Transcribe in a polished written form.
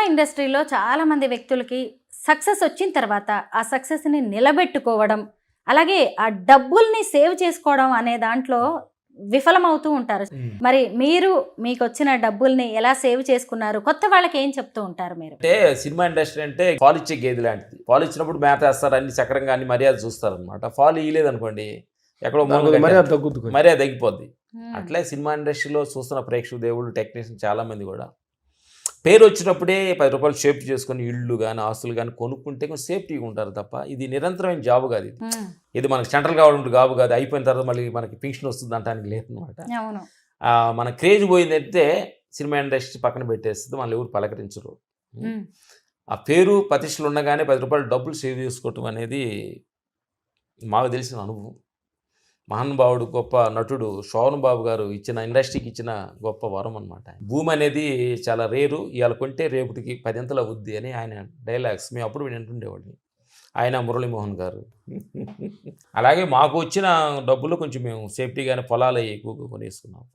ఇండస్ట్రీలో చాలామంది వ్యక్తులకి సక్సెస్ వచ్చిన తర్వాత ఆ సక్సెస్ని నిలబెట్టుకోవడం, అలాగే ఆ డబ్బుల్ని సేవ్ చేసుకోవడం అనే దాంట్లో విఫలమవుతూ ఉంటారు. మరి మీరు మీకొచ్చిన డబ్బుల్ని ఎలా సేవ్ చేసుకున్నారు? కొత్త వాళ్ళకి ఏం చెప్తూ ఉంటారు మీరు? అంటే సినిమా ఇండస్ట్రీ అంటే పాలు ఇచ్చే గేదె లాంటిది. పాలు ఇచ్చినప్పుడు మేత వేస్తారు, అన్ని సక్రంగా అన్ని మర్యాద చూస్తారనమాట. పాలు ఇయ్యలేదనుకోండి, ఎక్కడో మర్యాద తగ్గిపోద్ది. అట్లే సినిమా ఇండస్ట్రీలో చూస్తున్న ప్రేక్షక దేవుళ్ళు, టెక్నీషియన్ చాలామంది కూడా పేరు వచ్చినప్పుడే 10 రూపాయలు సేఫ్టీ చేసుకొని ఇళ్ళు కానీ ఆస్తులు కానీ కొనుక్కుంటే కొంచెం సేఫ్టీగా ఉంటారు తప్ప, ఇది నిరంతరమైన జాబ్ కాదు. ఇది మనకి సెంట్రల్ గవర్నమెంట్ జాబ్ కాదు. అయిపోయిన తర్వాత మళ్ళీ మనకి పెన్షన్ వస్తుంది అంటానికి లేదనమాట. మన క్రేజ్ పోయిందంటే సినిమా ఇండస్ట్రీ పక్కన పెట్టేస్తుంది, మళ్ళీ ఎవరు పలకరించరు. ఆ పేరు ప్రతిష్టలు ఉండగానే 10 రూపాయలు డబ్బులు సేవ్ చేసుకోవటం అనేది మాకు తెలిసిన అనుభవం. మహానుభావుడు, గొప్ప నటుడు శోభన్ బాబు గారు ఇచ్చిన ఇండస్ట్రీకి ఇచ్చిన గొప్ప వరం అనమాట. భూమి అనేది చాలా రేరు, ఇవాళ కొంటే రేపటికి 10 అంతలు అవుద్ది అని ఆయన డైలాగ్స్ మేము అప్పుడు వింటుండేవాడిని. ఆయన మురళీమోహన్ గారు. అలాగే మాకు వచ్చిన డబ్బులు కొంచెం మేము సేఫ్టీగానే పొలాలు ఎక్కువగా కొనేసుకున్నాం.